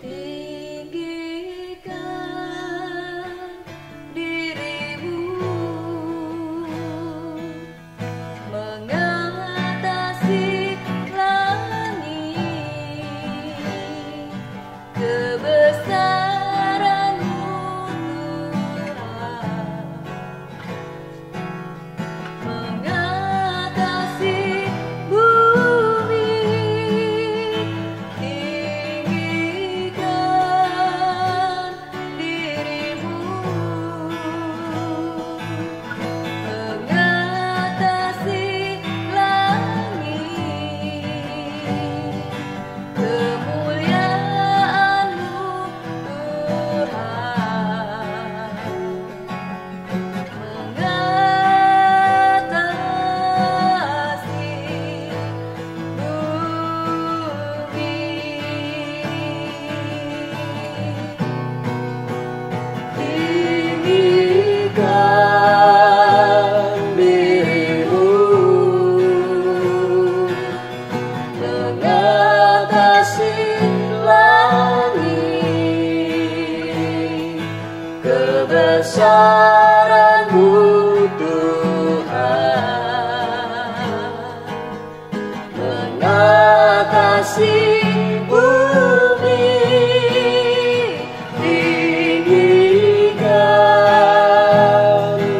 tinggikan dirimu, mengatasi langit, kebesaran-Mu Tuhan, mengatasi bumi, tinggikan dirimu, mengatasi langit, kemuliaan-Mu Tuhan, mengatasi bumi, tinggikan dirimu, mengatasi langit, kebesaran-Mu Tuhan, mengatasi bumi, tinggikan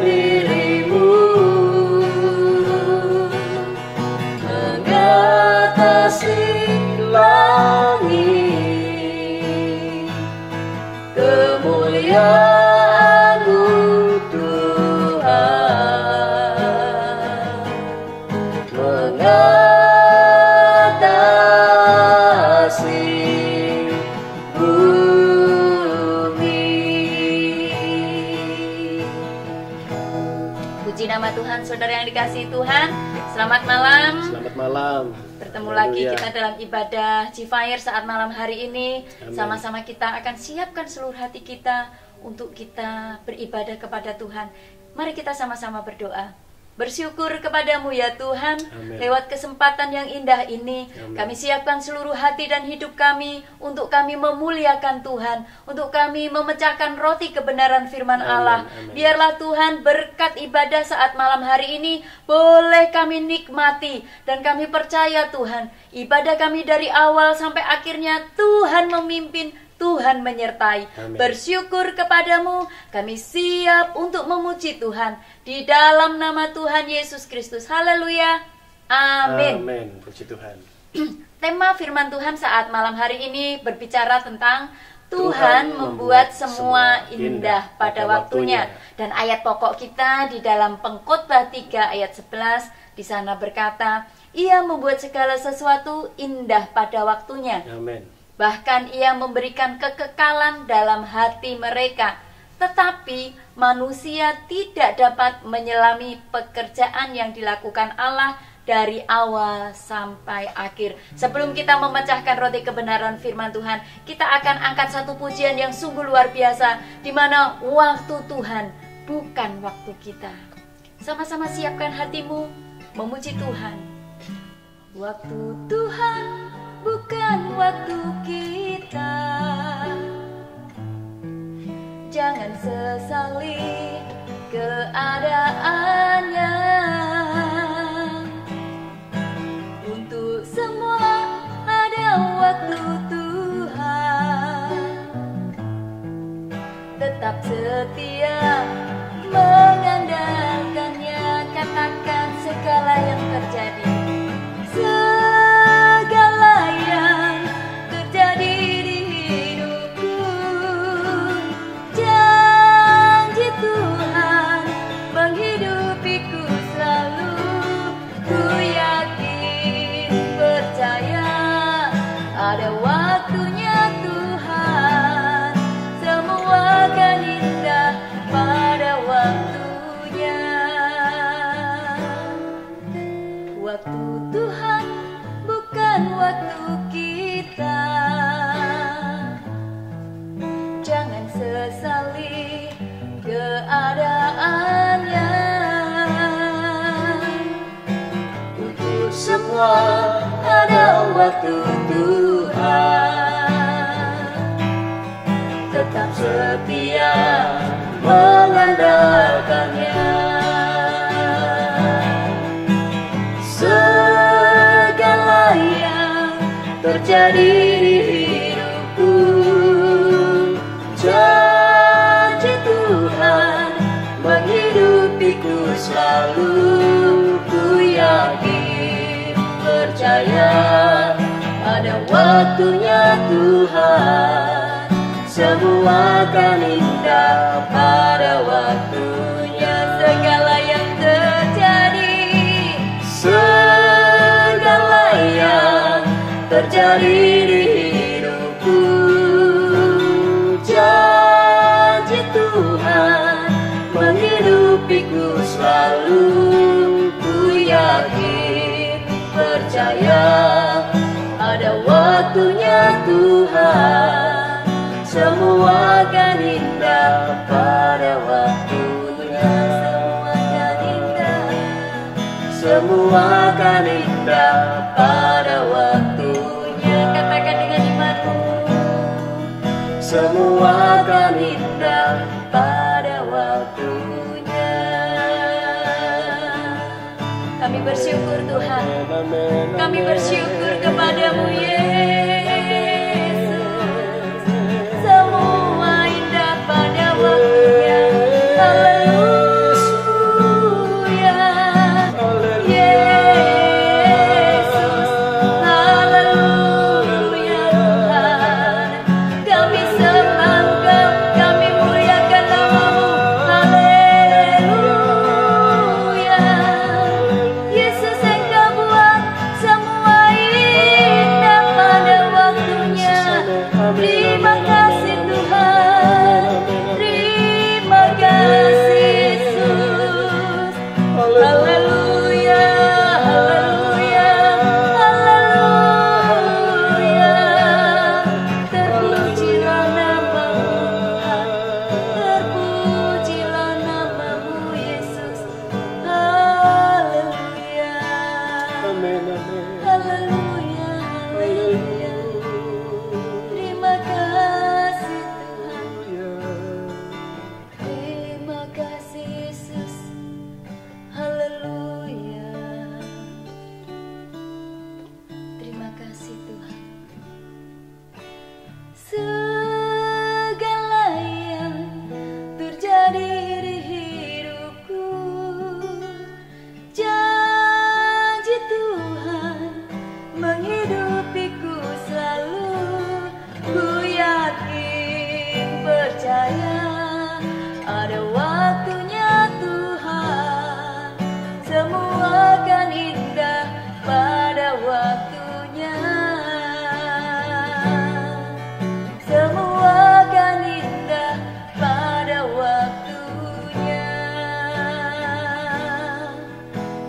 dirimu, mengatasi langit, kemuliaan-Mu Tuhan, mengatasi bumi. Puji nama Tuhan, saudara yang dikasihi Tuhan. Selamat malam. Selamat malam. Bertemu lagi Haleluya. kita dalam ibadah G-Fire saat malam hari ini. Amin. Sama-sama kita akan siapkan seluruh hati kita untuk kita beribadah kepada Tuhan. Mari kita sama-sama berdoa. Bersyukur kepadamu ya Tuhan. Amin. Lewat kesempatan yang indah ini, Amin. kami siapkan seluruh hati dan hidup kami untuk kami memuliakan Tuhan, untuk kami memecahkan roti kebenaran firman Amin. Allah. Amin. Biarlah Tuhan berkat ibadah saat malam hari ini boleh kami nikmati, dan kami percaya Tuhan, ibadah kami dari awal sampai akhirnya Tuhan memimpin, Tuhan menyertai. Amin. Bersyukur kepadamu, kami siap untuk memuji Tuhan di dalam nama Tuhan Yesus Kristus. Haleluya. Amin. Amin. Puji Tuhan. Tema firman Tuhan saat malam hari ini berbicara tentang Tuhan membuat semua indah pada waktunya. Dan ayat pokok kita di dalam Pengkhotbah 3 ayat 11 di sana berkata, Ia membuat segala sesuatu indah pada waktunya. Amin. Bahkan Ia memberikan kekekalan dalam hati mereka. Tetapi manusia tidak dapat menyelami pekerjaan yang dilakukan Allah dari awal sampai akhir. Sebelum kita memecahkan roti kebenaran firman Tuhan, kita akan angkat satu pujian yang sungguh luar biasa, di mana waktu Tuhan bukan waktu kita. Sama-sama siapkan hatimu memuji Tuhan. Waktu Tuhan bukan waktu kita. Jangan sesali keadaannya. Untuk semua ada waktu Tuhan. Tetap setia mengandalkannya. Katakan segala yang terjadi, segala yang terjadi di hidupku, janji Tuhan menghidupiku selalu. Ku yakin, percaya, ada waktunya Tuhan, semua akan indah pada waktunya. Waktu Tuhan bukan waktu kita. Jangan sesali keadaannya. Untuk semua ada waktu Tuhan. setia mengandalkannya. Segala yang terjadi di hidupku, janji Tuhan menghidupiku selalu. Ku yakin, percaya, ada waktunya Tuhan, semua akan indah pada waktunya. Segala yang terjadi, segala yang terjadi di hidupku, janji Tuhan menghidupiku selalu. Ku yakin, percaya, ada waktunya Tuhan, semua akan indah pada waktunya. Semua akan indah pada waktunya. Katakan dengan imanmu, semua akan indah pada waktunya. Kami bersyukur Tuhan, kami bersyukur kepadamu Yesus. Semua indah pada waktunya. Haleluya, Yesus. Haleluya Tuhan. Kami sembah Engkau, kami muliakan nama-Mu. Haleluya, Yesus Engkau buat semua indah pada waktunya. Terima kasih Tuhan, terima kasih Yesus. Haleluya, haleluya, haleluya. Terpujilah nama-Mu Tuhan, terpujilah nama-Mu Yesus. Haleluya, haleluya, haleluya. Terima kasih Tuhan, terima kasih Yesus. Haleluya, terima kasih Tuhan. Segala yang terjadi di hidupku, janji Tuhan menghidupiku selalu. Ku yakin, percaya, ada waktunya Tuhan, semua akan indah pada waktunya. Semua akan indah pada waktunya.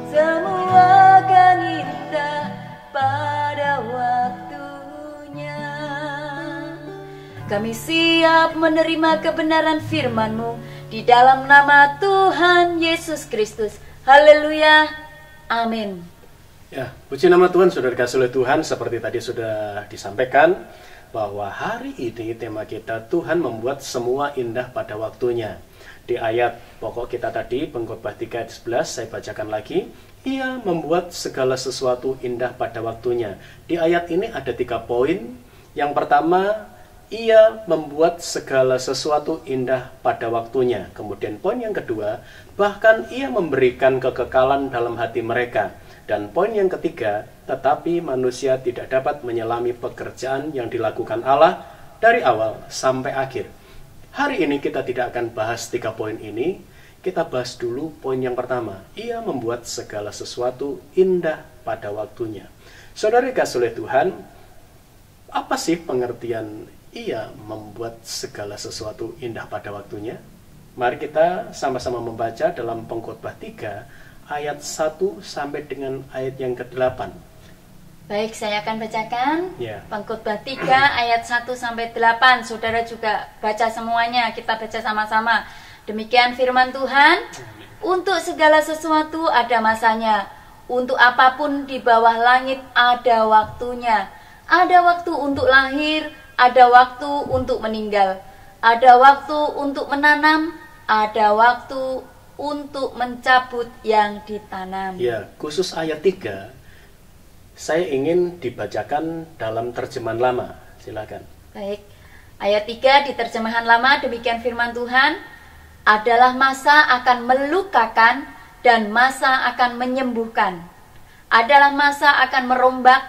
Semua akan indah pada waktunya. Kami siap menerima kebenaran firman-Mu di dalam nama Tuhan Yesus Kristus. Haleluya, amin. Ya, puji nama Tuhan, saudara kasih oleh Tuhan. Seperti tadi sudah disampaikan, bahwa hari ini tema kita, Tuhan membuat semua indah pada waktunya. Di ayat pokok kita tadi, Pengkhotbah 3 ayat 11, saya bacakan lagi. Ia membuat segala sesuatu indah pada waktunya. Di ayat ini ada 3 poin. Yang pertama, ia membuat segala sesuatu indah pada waktunya. Kemudian poin yang kedua, bahkan ia memberikan kekekalan dalam hati mereka. Dan poin yang ketiga, tetapi manusia tidak dapat menyelami pekerjaan yang dilakukan Allah dari awal sampai akhir. Hari ini kita tidak akan bahas 3 poin ini. Kita bahas dulu poin yang pertama. Ia membuat segala sesuatu indah pada waktunya. Saudara kasih oleh Tuhan, apa sih pengertian ia membuat segala sesuatu indah pada waktunya? Mari kita sama-sama membaca dalam Pengkhotbah 3 ayat 1 sampai dengan ayat yang ke-8. Baik, saya akan bacakan Pengkhotbah 3 ayat 1 sampai 8. Saudara juga baca semuanya, kita baca sama-sama. Demikian firman Tuhan. Untuk segala sesuatu ada masanya, untuk apapun di bawah langit ada waktunya. Ada waktu untuk lahir, ada waktu untuk meninggal. Ada waktu untuk menanam, ada waktu untuk mencabut yang ditanam. Ya, khusus ayat 3 saya ingin dibacakan dalam terjemahan lama. Silakan. Baik. Ayat 3 di terjemahan lama, demikian firman Tuhan, adalah masa akan melukakan dan masa akan menyembuhkan. Adalah masa akan merombak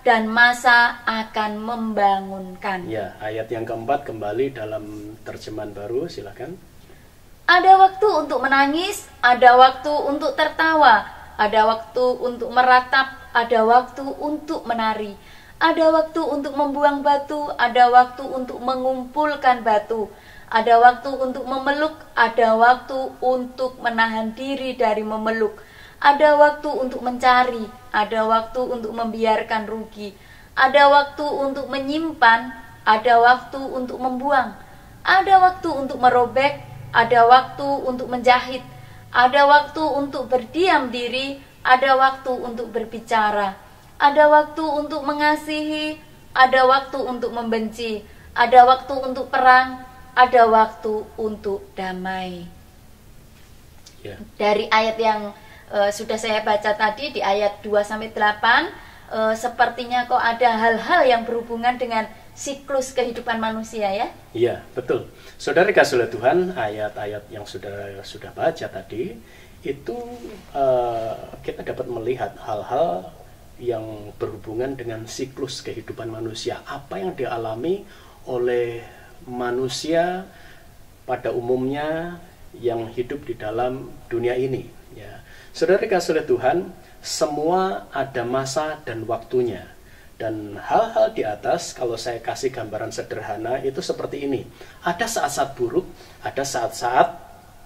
dan masa akan membangunkan. Ya, ayat yang keempat kembali dalam terjemahan baru, silakan. Ada waktu untuk menangis, ada waktu untuk tertawa, ada waktu untuk meratap, ada waktu untuk menari, ada waktu untuk membuang batu, ada waktu untuk mengumpulkan batu, ada waktu untuk memeluk, ada waktu untuk menahan diri dari memeluk, ada waktu untuk mencari, ada waktu untuk membiarkan rugi, ada waktu untuk menyimpan, ada waktu untuk membuang, ada waktu untuk merobek, ada waktu untuk menjahit, ada waktu untuk berdiam diri, ada waktu untuk berbicara, ada waktu untuk mengasihi, ada waktu untuk membenci, ada waktu untuk perang, ada waktu untuk damai. Ya. Dari ayat yang sudah saya baca tadi di ayat 2-8, sepertinya kok ada hal-hal yang berhubungan dengan siklus kehidupan manusia ya? Iya, betul. Saudara kasih oleh Tuhan, ayat-ayat yang sudah baca tadi itu kita dapat melihat hal-hal yang berhubungan dengan siklus kehidupan manusia. Apa yang dialami oleh manusia pada umumnya yang hidup di dalam dunia ini. Ya. Saudara kasih oleh Tuhan, semua ada masa dan waktunya. Dan hal-hal di atas, kalau saya kasih gambaran sederhana, itu seperti ini. Ada saat-saat buruk, ada saat-saat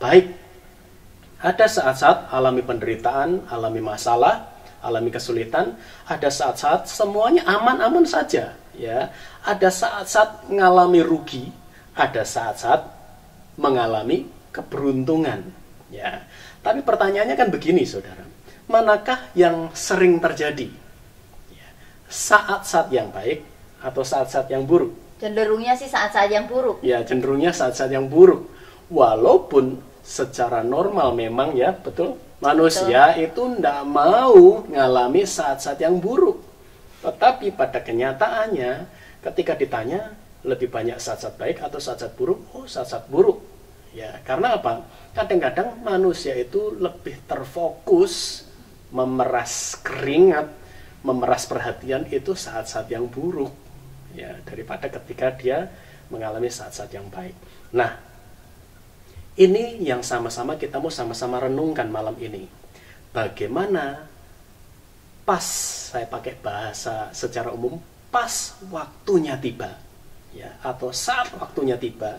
baik. Ada saat-saat alami penderitaan, alami masalah, alami kesulitan. Ada saat-saat semuanya aman-aman saja. Ya. Ada saat-saat mengalami rugi, ada saat-saat mengalami keberuntungan. Ya. Tapi pertanyaannya kan begini, saudara. Manakah yang sering terjadi? Saat-saat yang baik atau saat-saat yang buruk? Cenderungnya sih saat-saat yang buruk. Ya, cenderungnya saat-saat yang buruk. Walaupun secara normal memang ya, betul, manusia itu tidak mau ngalami saat-saat yang buruk. Tetapi pada kenyataannya, ketika ditanya lebih banyak saat-saat baik atau saat-saat buruk, oh saat-saat buruk. Ya, karena apa? Kadang-kadang manusia itu lebih terfokus memeras keringat, memeras perhatian itu saat-saat yang buruk, ya, daripada ketika dia mengalami saat-saat yang baik. Nah, ini yang sama-sama kita mau sama-sama renungkan malam ini. Bagaimana pas, saya pakai bahasa secara umum, pas waktunya tiba, ya, atau saat waktunya tiba.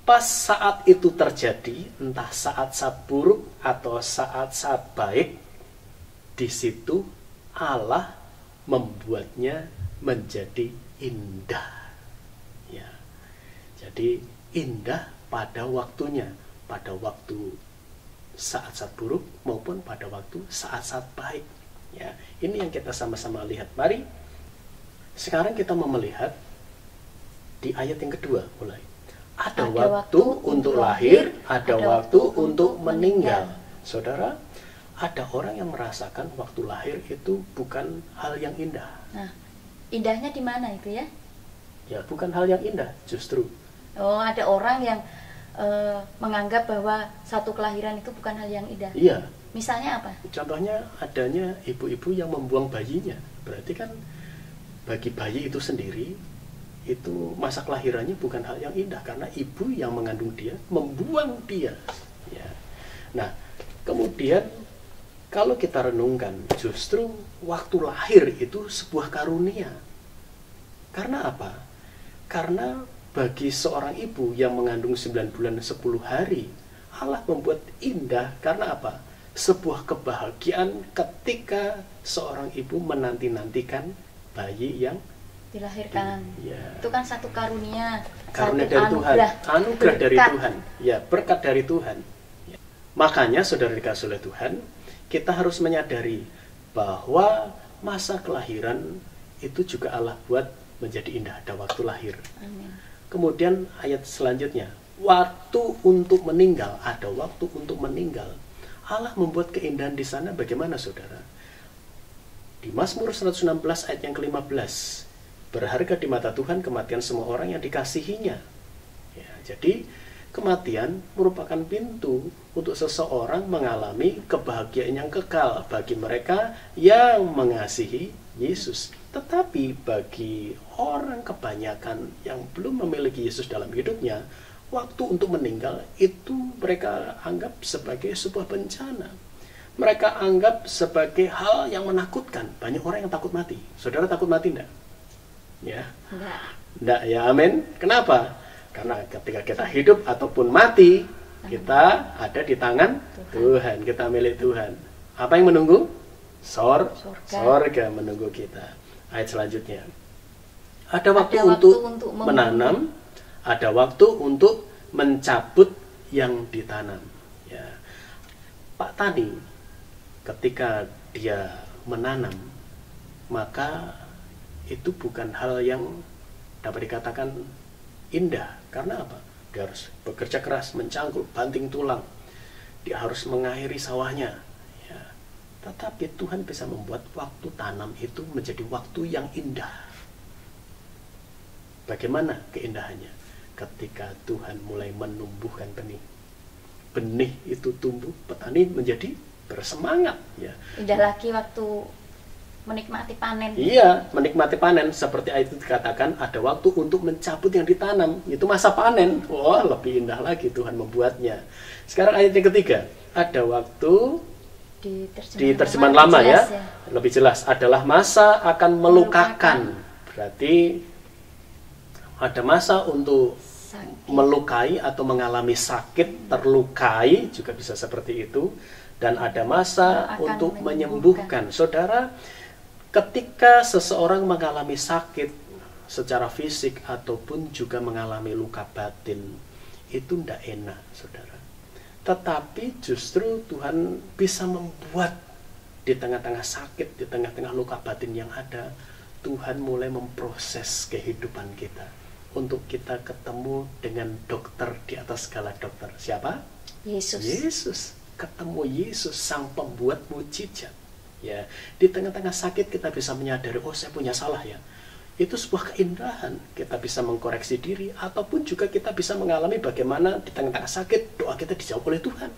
Pas saat itu terjadi, entah saat-saat buruk atau saat-saat baik, di situ Allah membuatnya menjadi indah. Ya. Jadi indah pada waktunya, pada waktu saat-saat buruk maupun pada waktu saat-saat baik. Ya. Ini yang kita sama-sama lihat. Mari sekarang kita mau melihat di ayat yang kedua mulai. Ada waktu untuk lahir, ada waktu untuk meninggal. Saudara, ada orang yang merasakan waktu lahir itu bukan hal yang indah. Nah, indahnya di mana itu ya? Ya, bukan hal yang indah, justru. Oh, ada orang yang menganggap bahwa satu kelahiran itu bukan hal yang indah. Iya. Misalnya apa? Contohnya adanya ibu-ibu yang membuang bayinya. Berarti kan bagi bayi itu sendiri, itu masa kelahirannya bukan hal yang indah. Karena ibu yang mengandung dia, membuang dia. Ya. Nah, kemudian kalau kita renungkan, justru waktu lahir itu sebuah karunia. Karena apa? Karena bagi seorang ibu yang mengandung 9 bulan 10 hari, Allah membuat indah. Karena apa? Sebuah kebahagiaan ketika seorang ibu menanti-nantikan bayi yang dilahirkan. Ya. Itu kan satu karunia. Karunia satu dari Tuhan. Anugerah dari berkat. Tuhan. Ya, berkat dari Tuhan. Ya. Makanya saudara dikasih oleh Tuhan, kita harus menyadari bahwa masa kelahiran itu juga Allah buat menjadi indah. Ada waktu lahir. Amin. Kemudian ayat selanjutnya, waktu untuk meninggal, ada waktu untuk meninggal. Allah membuat keindahan di sana bagaimana saudara? Di Mazmur 116 ayat yang ke-15, berharga di mata Tuhan kematian semua orang yang dikasihinya. Ya, jadi kematian merupakan pintu untuk seseorang mengalami kebahagiaan yang kekal bagi mereka yang mengasihi Yesus. Tetapi bagi orang kebanyakan yang belum memiliki Yesus dalam hidupnya, waktu untuk meninggal itu mereka anggap sebagai sebuah bencana. Mereka anggap sebagai hal yang menakutkan. Banyak orang yang takut mati. Saudara takut mati enggak? Ya. Enggak ya, amin. Kenapa? Karena ketika kita hidup ataupun mati, kita ada di tangan Tuhan. Kita milik Tuhan. Apa yang menunggu? Sorga menunggu kita. Ayat selanjutnya. Ada waktu untuk menanam, ada waktu untuk mencabut yang ditanam. Ya. Pak Tani, ketika dia menanam, maka itu bukan hal yang dapat dikatakan indah. Karena apa? Dia harus bekerja keras, mencangkul, banting tulang. Dia harus mengairi sawahnya. Ya. Tetapi Tuhan bisa membuat waktu tanam itu menjadi waktu yang indah. Bagaimana keindahannya? Ketika Tuhan mulai menumbuhkan benih. Benih itu tumbuh, petani menjadi bersemangat. Ya. Indah lagi waktu menikmati panen. Iya, menikmati panen. Seperti ayat itu dikatakan, ada waktu untuk mencabut yang ditanam. Itu masa panen. Wah, lebih indah lagi Tuhan membuatnya. Sekarang ayat yang ketiga. Ada waktu di terjemahan lama ya. Lebih jelas. Adalah masa akan melukakan. Berarti ada masa untuk melukai atau mengalami sakit, terlukai, juga bisa seperti itu. Dan ada masa untuk menyembuhkan. Saudara, ketika seseorang mengalami sakit secara fisik ataupun juga mengalami luka batin, itu tidak enak, saudara. Tetapi justru Tuhan bisa membuat di tengah-tengah sakit, di tengah-tengah luka batin yang ada, Tuhan mulai memproses kehidupan kita. Untuk kita ketemu dengan dokter di atas segala dokter. Siapa? Yesus. Yesus. Ketemu Yesus, sang pembuat mujizat. Ya, di tengah-tengah sakit kita bisa menyadari, oh saya punya salah ya. Itu sebuah keindahan. Kita bisa mengkoreksi diri, ataupun juga kita bisa mengalami bagaimana di tengah-tengah sakit doa kita dijawab oleh Tuhan.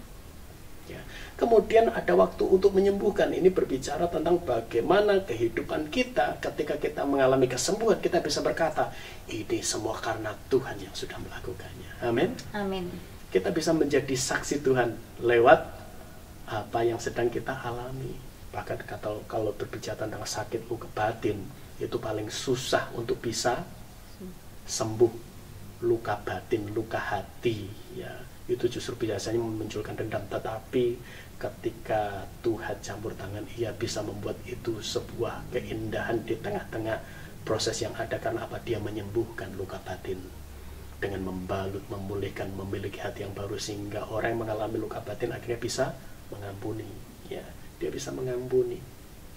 Ya. Kemudian ada waktu untuk menyembuhkan. Ini berbicara tentang bagaimana kehidupan kita ketika kita mengalami kesembuhan, kita bisa berkata, ini semua karena Tuhan yang sudah melakukannya. Amin. Amin. Kita bisa menjadi saksi Tuhan lewat apa yang sedang kita alami. Bahkan kalau berbicara tentang sakit luka batin, itu paling susah untuk bisa sembuh. Luka batin, luka hati, ya, itu justru biasanya memunculkan dendam. Tetapi ketika Tuhan campur tangan, Ia bisa membuat itu sebuah keindahan di tengah-tengah proses yang ada. Karena apa? Dia menyembuhkan luka batin dengan membalut, memulihkan, memiliki hati yang baru, sehingga orang yang mengalami luka batin akhirnya bisa mengampuni. Ya. Dia bisa mengampuni.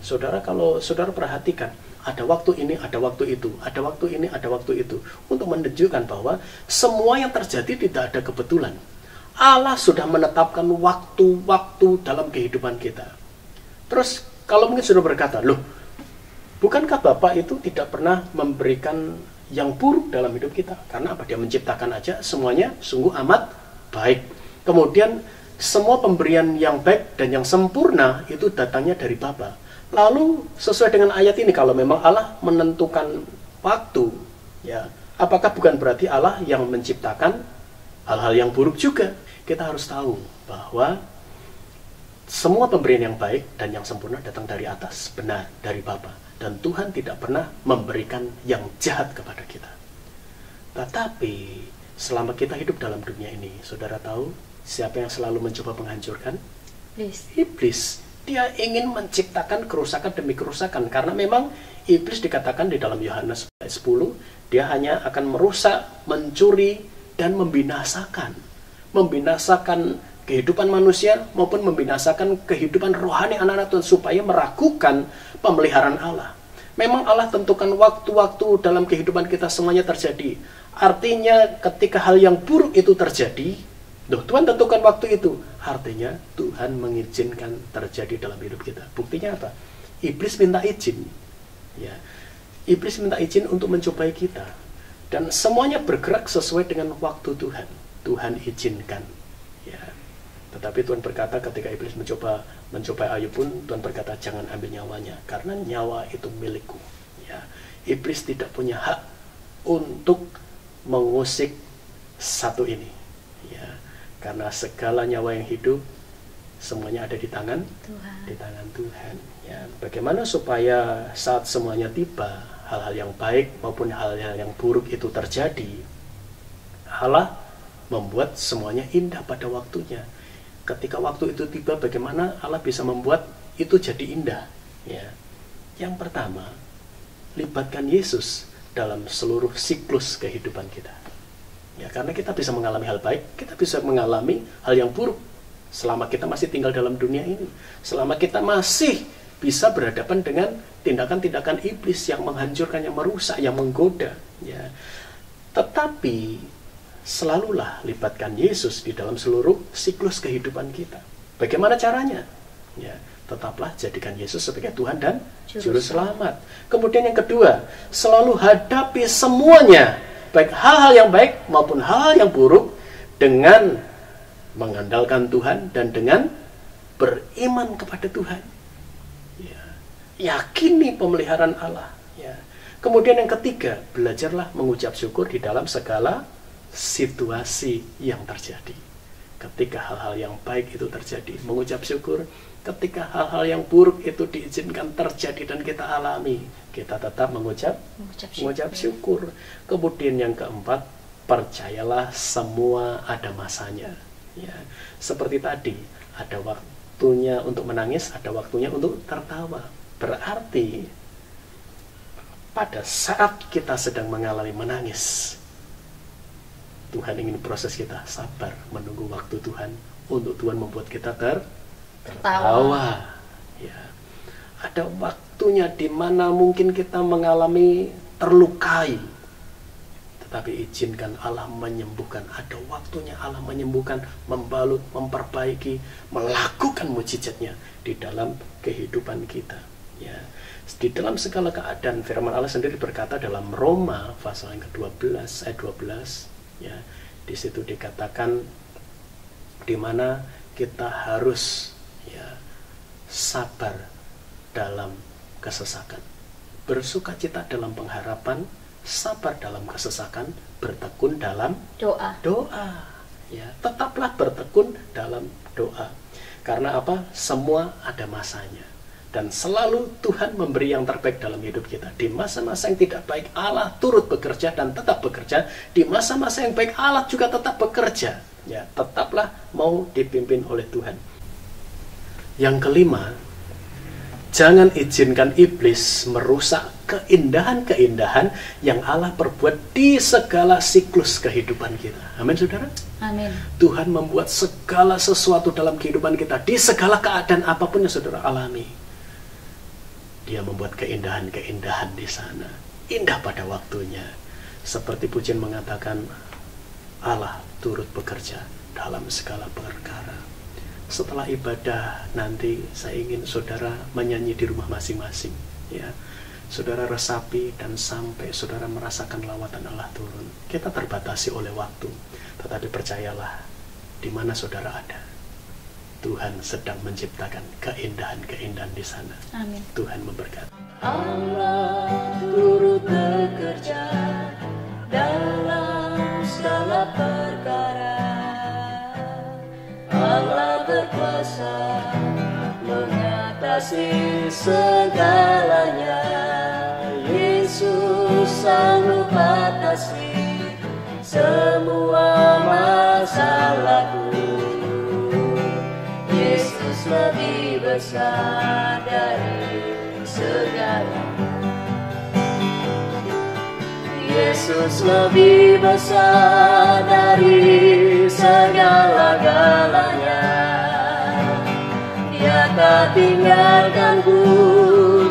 Saudara, kalau saudara perhatikan, ada waktu ini, ada waktu itu, ada waktu ini, ada waktu itu, untuk menunjukkan bahwa semua yang terjadi tidak ada kebetulan. Allah sudah menetapkan waktu-waktu dalam kehidupan kita. Terus, kalau mungkin sudah berkata, loh, bukankah Bapak itu tidak pernah memberikan yang buruk dalam hidup kita? Karena apa? Dia menciptakan aja semuanya sungguh amat baik. Kemudian, semua pemberian yang baik dan yang sempurna itu datangnya dari Bapa. Lalu sesuai dengan ayat ini, kalau memang Allah menentukan waktu, ya, apakah bukan berarti Allah yang menciptakan hal-hal yang buruk juga? Kita harus tahu bahwa semua pemberian yang baik dan yang sempurna datang dari atas, benar, dari Bapa. Dan Tuhan tidak pernah memberikan yang jahat kepada kita. Tetapi selama kita hidup dalam dunia ini, saudara tahu siapa yang selalu mencoba menghancurkan? Iblis. Dia ingin menciptakan kerusakan demi kerusakan. Karena memang iblis dikatakan di dalam Yohanes 10, dia hanya akan merusak, mencuri, dan membinasakan. Membinasakan kehidupan manusia maupun membinasakan kehidupan rohani anak-anak Tuhan, supaya meragukan pemeliharaan Allah. Memang Allah tentukan waktu-waktu dalam kehidupan kita semuanya terjadi. Artinya ketika hal yang buruk itu terjadi, Tuhan tentukan waktu itu. Artinya Tuhan mengizinkan terjadi dalam hidup kita. Buktinya apa? Iblis minta izin. Ya. Iblis minta izin untuk mencobai kita. Dan semuanya bergerak sesuai dengan waktu Tuhan. Tuhan izinkan. Ya. Tetapi Tuhan berkata ketika iblis mencobai Ayub pun, Tuhan berkata jangan ambil nyawanya, karena nyawa itu milikku. Ya. Iblis tidak punya hak untuk mengusik satu ini. Ya. Karena segala nyawa yang hidup semuanya ada di tangan Tuhan. Di tangan Tuhan. Ya. Bagaimana supaya saat semuanya tiba, hal-hal yang baik maupun hal-hal yang buruk itu terjadi, Allah membuat semuanya indah pada waktunya. Ketika waktu itu tiba, bagaimana Allah bisa membuat itu jadi indah? Ya. Yang pertama, libatkan Yesus dalam seluruh siklus kehidupan kita. Ya, karena kita bisa mengalami hal baik, kita bisa mengalami hal yang buruk selama kita masih tinggal dalam dunia ini. Selama kita masih bisa berhadapan dengan tindakan-tindakan iblis yang menghancurkan, yang merusak, yang menggoda. Ya. Tetapi selalulah libatkan Yesus di dalam seluruh siklus kehidupan kita. Bagaimana caranya? Ya, tetaplah jadikan Yesus sebagai Tuhan dan Juru Selamat. Kemudian yang kedua, selalu hadapi semuanya, baik hal-hal yang baik maupun hal-hal yang buruk, dengan mengandalkan Tuhan dan dengan beriman kepada Tuhan. Ya. Yakini pemeliharaan Allah. Ya. Kemudian yang ketiga, belajarlah mengucap syukur di dalam segala situasi yang terjadi. Ketika hal-hal yang baik itu terjadi, mengucap syukur. Ketika hal-hal yang buruk itu diizinkan terjadi dan kita alami, kita tetap mengucap syukur. Kemudian yang keempat, percayalah semua ada masanya. Ya, seperti tadi, ada waktunya untuk menangis, ada waktunya untuk tertawa. Berarti pada saat kita sedang mengalami menangis, Tuhan ingin proses kita sabar menunggu waktu Tuhan untuk Tuhan membuat kita tertawa. Ya. Ada waktunya di mana mungkin kita mengalami terlukai, tetapi izinkan Allah menyembuhkan. Ada waktunya Allah menyembuhkan, membalut, memperbaiki, melakukan mujizatnya di dalam kehidupan kita. Ya. Di dalam segala keadaan, firman Allah sendiri berkata dalam Roma pasal yang ke-12 ayat 12, ya, di situ dikatakan di mana kita harus, ya, sabar dalam kesesakan, bersukacita dalam pengharapan, sabar dalam kesesakan, bertekun dalam doa. Ya, tetaplah bertekun dalam doa. Karena apa? Semua ada masanya. Dan selalu Tuhan memberi yang terbaik dalam hidup kita. Di masa-masa yang tidak baik, Allah turut bekerja dan tetap bekerja. Di masa-masa yang baik, Allah juga tetap bekerja. Ya, tetaplah mau dipimpin oleh Tuhan. Yang kelima, jangan izinkan iblis merusak keindahan-keindahan yang Allah perbuat di segala siklus kehidupan kita. Amin, saudara? Amin. Tuhan membuat segala sesuatu dalam kehidupan kita, di segala keadaan apapun yang saudara alami. Dia membuat keindahan-keindahan di sana. Indah pada waktunya. Seperti pujian mengatakan, Allah turut bekerja dalam segala perkara. Setelah ibadah nanti, saya ingin saudara menyanyi di rumah masing-masing. Ya, saudara resapi dan sampai saudara merasakan lawatan Allah turun. Kita terbatasi oleh waktu, tetapi percayalah, di mana saudara ada, Tuhan sedang menciptakan keindahan-keindahan di sana. Amin. Tuhan memberkati. Allah turut bekerja dalam segala perkara. Allah berkuasa mengatasi segalanya. Yesus sanggup atasi semua masalahku. Yesus lebih besar dari segalanya. Yesus lebih besar dari segala-galanya. Dia tak tinggalkanku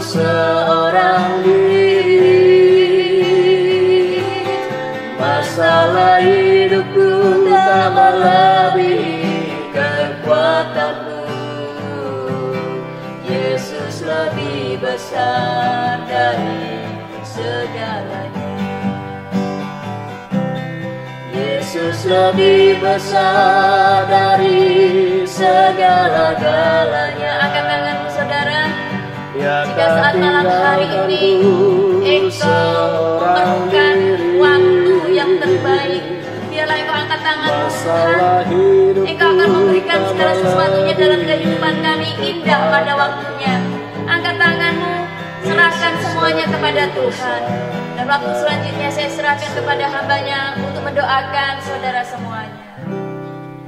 seorang diri. Masa Masalah hidupku tak melebihi kekuatanmu. Yesus lebih besar dari segalanya. Yesus lebih besar dari segala-galanya. Angkat tanganmu saudara. Ya, Jika saat malam hari ini engkau memerlukan waktu yang terbaik, biarlah engkau angkat tanganmu Tuhan. Engkau akan memberikan segala sesuatunya dalam kehidupan kami indah pada waktunya. Angkat tanganmu, serahkan semuanya kepada Tuhan. Dan waktu selanjutnya saya serahkan kepada hambanya untuk mendoakan saudara semuanya.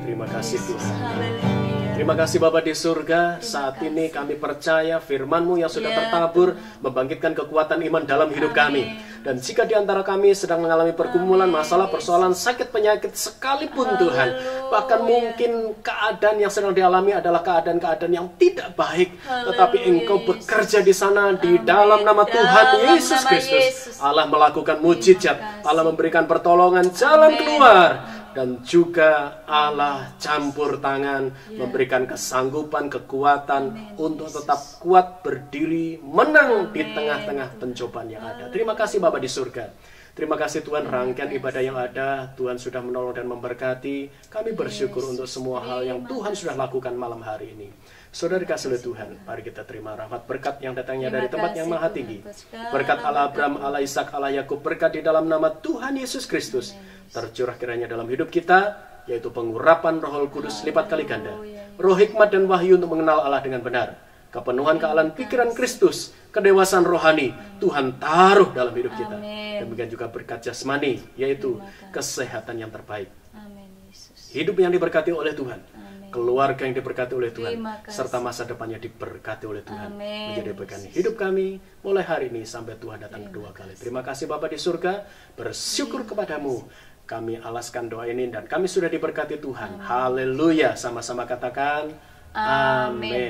terima kasih Tuhan. Haleluya. Terima kasih Bapa di surga. Saat ini kami percaya firman-Mu yang sudah tertabur membangkitkan kekuatan iman dalam hidup kami. Dan jika di antara kami sedang mengalami pergumulan, masalah, persoalan, sakit, penyakit sekalipun Tuhan, bahkan mungkin keadaan yang sedang dialami adalah keadaan-keadaan yang tidak baik, tetapi Engkau bekerja di sana di dalam nama Tuhan Yesus Kristus. Allah melakukan mujizat, Allah memberikan pertolongan, jalan keluar. Dan juga Allah campur tangan, memberikan kesanggupan, kekuatan untuk tetap kuat berdiri, menang di tengah-tengah pencobaan yang ada. Terima kasih Bapa di surga. Terima kasih Tuhan, rangkaian ibadah yang ada, Tuhan sudah menolong dan memberkati. Kami bersyukur untuk semua hal yang Tuhan sudah lakukan malam hari ini. Saudara dikasih oleh Tuhan, mari kita terima rahmat berkat yang datangnya dari tempat yang maha tinggi. Berkat Allah Abraham, Allah Ishak, Allah Yakub, berkat di dalam nama Tuhan Yesus Kristus tercurah kiranya dalam hidup kita, yaitu pengurapan Roh Kudus lipat kali ganda, roh hikmat dan wahyu untuk mengenal Allah dengan benar, kepenuhan kealahan pikiran Kristus, kedewasaan rohani Tuhan taruh dalam hidup kita. Demikian juga berkat jasmani, yaitu kesehatan yang terbaik, hidup yang diberkati oleh Tuhan, keluarga yang diberkati oleh Tuhan, serta masa depannya diberkati oleh Tuhan. Menjadi berkat hidup kami mulai hari ini sampai Tuhan datang kedua kali. Terima kasih Bapa di surga, bersyukur kepadamu. Kami alaskan doa ini dan kami sudah diberkati Tuhan. Haleluya. Sama-sama katakan amin.